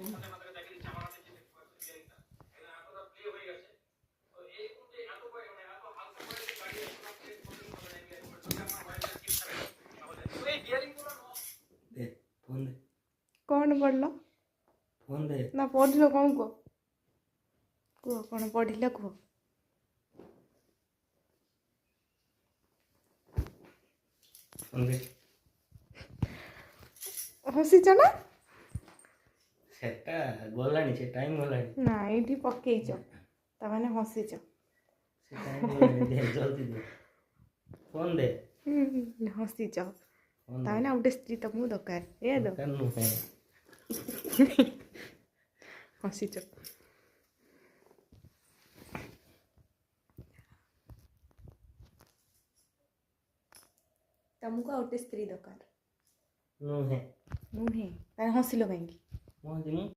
दे phone दे कौन पढ़ल phone दे ना पढ़ल कौन कह कह कौन पढ़ल कह फोन दे हसीच ना सेटा गलानी से टाइम गलानी ना ये पकईच ताने हसीच से टाइम गलानी दे जल्दी दे फोन दे हसीच फोन ताने गोटे स्त्री तुमको दरकार ये दो कन्नू है हसीच तुमको गोटे स्त्री दरकार नु है नुहे ताने हसिल कहीं मोहन